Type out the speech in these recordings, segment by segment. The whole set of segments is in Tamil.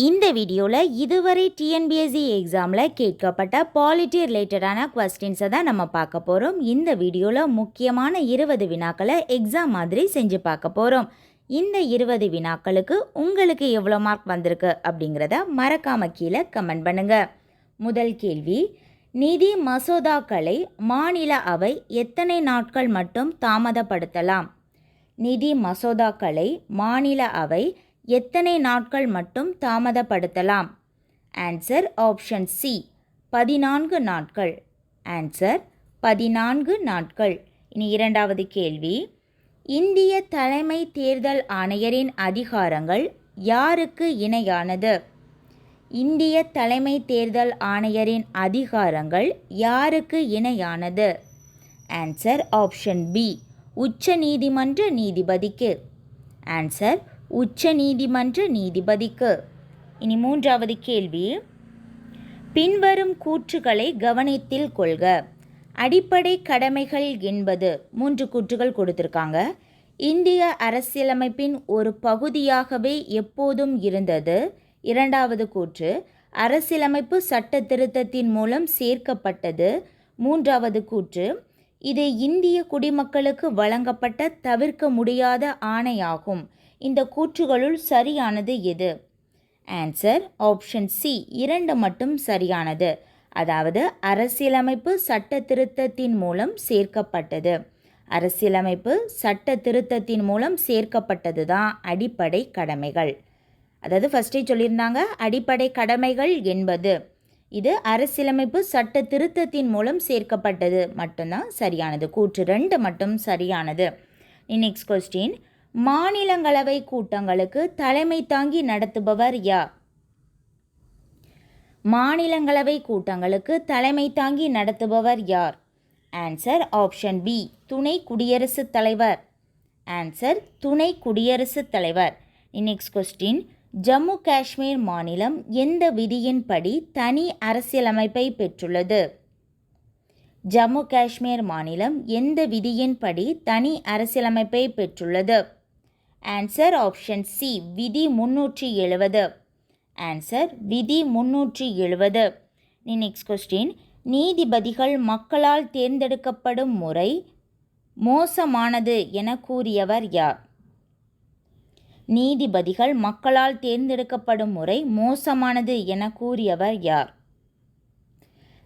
இந்த வீடியோவில் இதுவரை டிஎன்பிஎஸ்சி எக்ஸாமில் கேட்கப்பட்ட பாலிட்டி ரிலேட்டடான கொஸ்டின்ஸை தான் நம்ம பார்க்க போகிறோம். இந்த வீடியோவில் முக்கியமான 20 வினாக்களை எக்ஸாம் மாதிரி செஞ்சு பார்க்க போகிறோம். இந்த 20 வினாக்களுக்கு உங்களுக்கு எவ்வளோ மார்க் வந்திருக்கு அப்படிங்கிறத மறக்காமல் கீழே கமெண்ட் பண்ணுங்கள். முதல் கேள்வி, நிதி மசோதாக்களை மாநில அவை எத்தனை நாட்கள் மட்டும் தாமதப்படுத்தலாம்? நிதி மசோதாக்களை மாநில அவை எத்தனை நாட்கள் மட்டும் தாமதப்படுத்தலாம்? ஆன்சர் ஆப்ஷன் சி 14 நாட்கள். ஆன்சர் 14 நாட்கள். இனி இரண்டாவது கேள்வி, இந்திய தலைமை தேர்தல் ஆணையரின் அதிகாரங்கள் யாருக்கு இணையானது? இந்திய தலைமை தேர்தல் ஆணையரின் அதிகாரங்கள் யாருக்கு இணையானது? ஆன்சர் ஆப்ஷன் பி உச்ச நீதிமன்ற நீதிபதிக்கு. ஆன்சர் உச்ச நீதிமன்ற நீதிபதிக்கு. இனி மூன்றாவது கேள்வி, பின்வரும் கூற்றுகளை கவனத்தில் கொள்க. அடிப்படை கடமைகள் என்பது 3 கூற்றுகள் கொடுத்துருக்காங்க. இந்திய அரசியலமைப்பின் ஒரு பகுதியாகவே எப்போதும் இருந்தது. இரண்டாவது கூற்று, அரசியலமைப்பு சட்ட திருத்தத்தின் மூலம் சேர்க்கப்பட்டது. மூன்றாவது கூற்று, இது இந்திய குடிமக்களுக்கு வழங்கப்பட்ட தவிர்க்க முடியாத ஆணையாகும். இந்த கூற்றுகளுள் சரியானது எது? ஆன்சர் ஆப்ஷன் சி 2 மட்டும் சரியானது. அதாவது அரசியலமைப்பு சட்ட திருத்தத்தின் மூலம் சேர்க்கப்பட்டது. அரசியலமைப்பு சட்ட திருத்தத்தின் மூலம் சேர்க்கப்பட்டது தான் அடிப்படை கடமைகள். அதாவது ஃபஸ்ட்டே சொல்லியிருந்தாங்க, அடிப்படை கடமைகள் என்பது இது அரசியலமைப்பு சட்ட திருத்தத்தின் மூலம் சேர்க்கப்பட்டது மட்டும்தான் சரியானது. கூற்று 2 மட்டும் சரியானது. நெக்ஸ்ட் கொஸ்டின், மாநிலங்களவை கூட்டங்களுக்கு தலைமை தாங்கி நடத்துபவர் யார்? மாநிலங்களவை கூட்டங்களுக்கு தலைமை தாங்கி நடத்துபவர் யார்? ஆன்சர் ஆப்ஷன் பி துணை குடியரசுத் தலைவர். ஆன்சர் துணை குடியரசுத் தலைவர். நெக்ஸ்ட் கொஸ்டின், ஜம்மு காஷ்மீர் மாநிலம் எந்த விதியின்படி தனி அரசியலமைப்பை பெற்றுள்ளது? ஜம்மு காஷ்மீர் மாநிலம் எந்த விதியின்படி தனி அரசியலமைப்பை பெற்றுள்ளது? ஆன்சர் ஆப்ஷன் சி விதி 370. ஆன்சர் விதி 370. நெக்ஸ்ட் கொஸ்டின், நீதிபதிகள் மக்களால் தேர்ந்தெடுக்கப்படும் முறை மோசமானது என கூறியவர் யார்? நீதிபதிகள் மக்களால் தேர்ந்தெடுக்கப்படும் முறை மோசமானது என கூறியவர் யார்?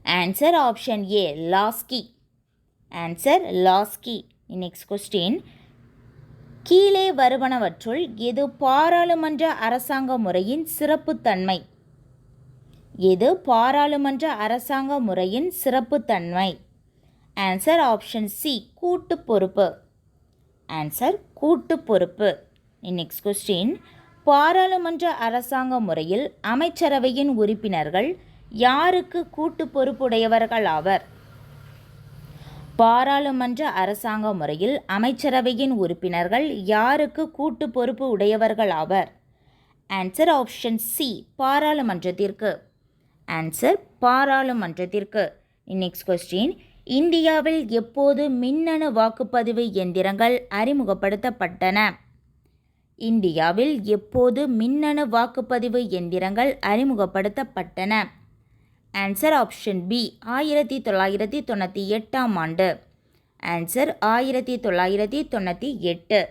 ஆன்சர் ஆப்ஷன் ஏ Laski. Answer Laski. Next question, கீழே வருவனவற்றுள் எது பாராளுமன்ற அரசாங்க முறையின் சிறப்புத்தன்மை? எது பாராளுமன்ற அரசாங்க முறையின் சிறப்புத்தன்மை? ஆன்சர் ஆப்ஷன் சி கூட்டு பொறுப்பு. ஆன்சர் கூட்டு பொறுப்பு. நெக்ஸ்ட் கொஸ்டின், பாராளுமன்ற அரசாங்க முறையில் அமைச்சரவையின் உறுப்பினர்கள் யாருக்கு கூட்டு பொறுப்புடையவர்கள் ஆவர்? பாராளுமன்ற அரசாங்க முறையில் அமைச்சரவையின் உறுப்பினர்கள் யாருக்கு கூட்டு பொறுப்பு உடையவர்கள் ஆவர்? ஆன்சர் ஆப்ஷன் சி பாராளுமன்றத்திற்கு. ஆன்சர் பாராளுமன்றத்திற்கு. நெக்ஸ்ட் கொஸ்டின், இந்தியாவில் எப்போது மின்னணு வாக்குப்பதிவு எந்திரங்கள் அறிமுகப்படுத்தப்பட்டன? இந்தியாவில் எப்போது மின்னணு வாக்குப்பதிவு எந்திரங்கள் அறிமுகப்படுத்தப்பட்டன? ஆன்சர் ஆப்ஷன் பி 1998ஆம் ஆண்டு. Answer 1998.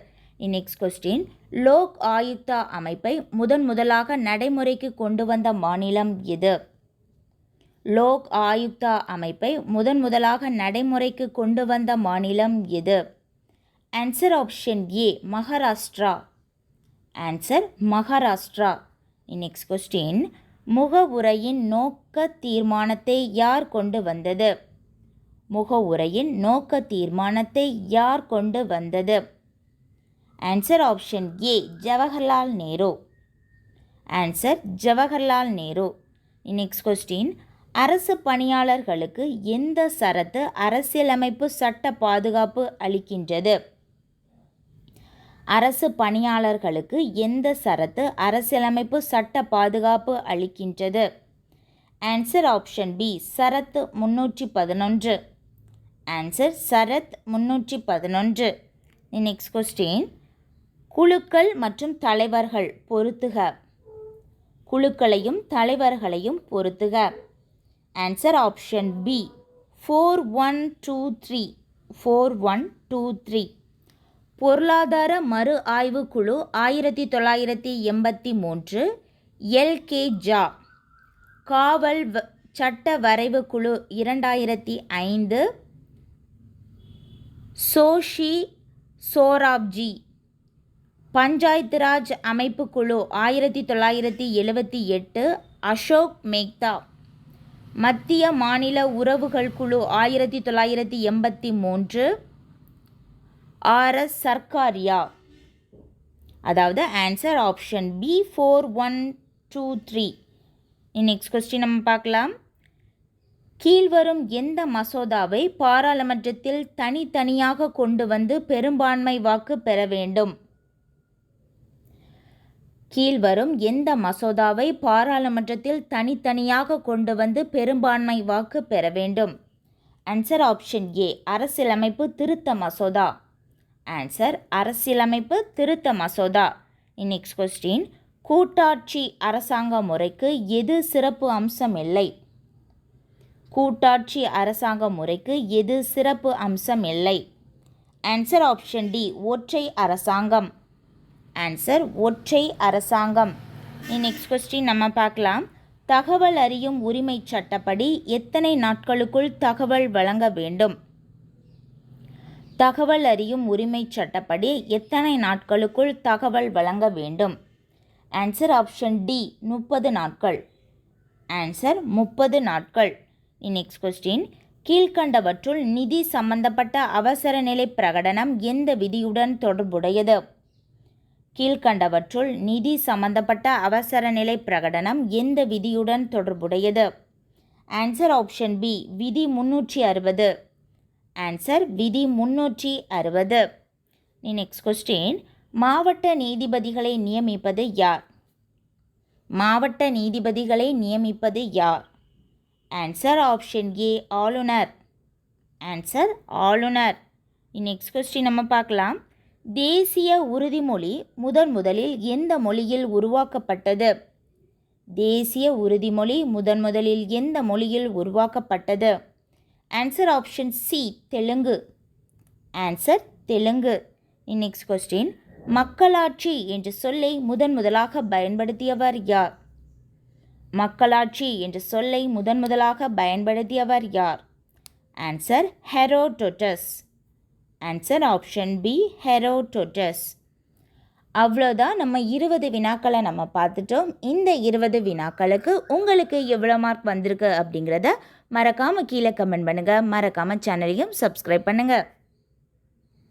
Next question, Lok Ayukta அமைப்பை முதலாக நடைமுறைக்கு கொண்டு வந்த மாநிலம் எது? லோக் ஆயுக்தா அமைப்பை முதலாக நடைமுறைக்கு கொண்டு வந்த மாநிலம் எது? Answer option A Maharashtra. Answer Maharashtra. Next question, முகவுரையின் நோக்க தீர்மானத்தை யார் கொண்டு வந்தது? முகவுரையின் நோக்க தீர்மானத்தை யார் கொண்டு வந்தது? ஆன்சர் ஆப்ஷன் ஏ Jawaharlal Nehru. Answer Jawaharlal Nehru. Next question, அரசு பணியாளர்களுக்கு எந்த சரத்து அரசியலமைப்பு சட்ட பாதுகாப்பு அளிக்கின்றது? அரசு பணியாளர்களுக்கு எந்த சரத்து அரசியலமைப்பு சட்ட பாதுகாப்பு அளிக்கின்றது? ஆன்சர் ஆப்ஷன் பி சரத்து 311. ஆன்சர் சரத் 311. நெக்ஸ்ட் கொஸ்டின், குழுக்கள் மற்றும் தலைவர்கள் பொறுத்துக. குழுக்களையும் தலைவர்களையும் பொறுத்துக. Answer option B 4123. 4123. பொருளாதார மறு ஆய்வு குழு 1983. எல்.கே. ஜா. காவல் சட்ட வரைவு குழு 2005. சோஷி சோராப்ஜி. பஞ்சாயத்து ராஜ் அமைப்பு குழு 1978. அசோக் மேக்தா. மத்திய மாநில உறவுகள் குழு 1983. ஆர்.எஸ். சர்க்காரியா. அதாவது answer option B 4123. Next question நம்ம பார்க்கலாம். கீழ்வரும் எந்த மசோதாவை பாராளுமன்றத்தில் தனித்தனியாக கொண்டு வந்து பெரும்பான்மை வாக்கு பெற வேண்டும்? கீழ்வரும் எந்த மசோதாவை பாராளுமன்றத்தில் தனித்தனியாக கொண்டு வந்து பெரும்பான்மை வாக்கு பெற வேண்டும்? ஆன்சர் ஆப்ஷன் ஏ அரசியலமைப்பு திருத்த மசோதா. ஆன்சர் அரசியலமைப்பு திருத்த மசோதா. Next question. கூட்டாட்சி அரசாங்க முறைக்கு எது சிறப்பு அம்சம் இல்லை? கூட்டாட்சி அரசாங்க முறைக்கு எது சிறப்பு அம்சம் இல்லை? ஆன்சர் ஆப்ஷன் டி ஒற்றை அரசாங்கம். ஆன்சர் ஒற்றை அரசாங்கம். நெக்ஸ்ட் கொஸ்டின் நம்ம பார்க்கலாம். தகவல் அறியும் உரிமை சட்டப்படி எத்தனை நாட்களுக்குள் தகவல் வழங்க வேண்டும்? தகவல் அறியும் உரிமை சட்டப்படி எத்தனை நாட்களுக்குள் தகவல் வழங்க வேண்டும்? ஆன்சர் ஆப்ஷன் டி 30 நாட்கள். ஆன்சர் 30 நாட்கள். Next question. கீழ்கண்டவற்றுள் நிதி சம்பந்தப்பட்ட அவசர நிலை பிரகடனம் எந்த விதியுடன் தொடர்புடையது? கீழ்கண்டவற்றுள் நிதி சம்பந்தப்பட்ட அவசர நிலை பிரகடனம் எந்த விதியுடன் தொடர்புடையது? ஆன்சர் ஆப்ஷன் பி விதி 360. ஆன்சர் விதி 360. Next question. மாவட்ட நீதிபதிகளை நியமிப்பது யார்? மாவட்ட நீதிபதிகளை நியமிப்பது யார்? ஆன்சர் ஆப்ஷன் ஏ ஆளுநர். ஆன்சர் ஆளுநர். நெக்ஸ்ட் கொஸ்டின் நம்ம பார்க்கலாம். தேசிய உறுதிமொழி முதலில் எந்த மொழியில் உருவாக்கப்பட்டது? தேசிய உறுதிமொழி முதலில் எந்த மொழியில் உருவாக்கப்பட்டது? Answer option C Telugu. Answer Telugu. Next question. மக்களாட்சி என்ற சொல்லை முதலாக பயன்படுத்தியவர் யார்? மக்களாட்சி என்ற சொல்லை முதலாக பயன்படுத்தியவர் யார்? Answer Herodotus. Answer option B Herodotus. அவ்வளோதான், நம்ம 20 வினாக்களை நம்ம பார்த்துட்டோம். இந்த 20 வினாக்களுக்கு உங்களுக்கு எவ்வளோ மார்க் வந்திருக்கு அப்படிங்கிறத மறக்காமல் கீழே கமெண்ட் பண்ணுங்கள். மறக்காமல் சேனலையும் சப்ஸ்கிரைப் பண்ணுங்கள்.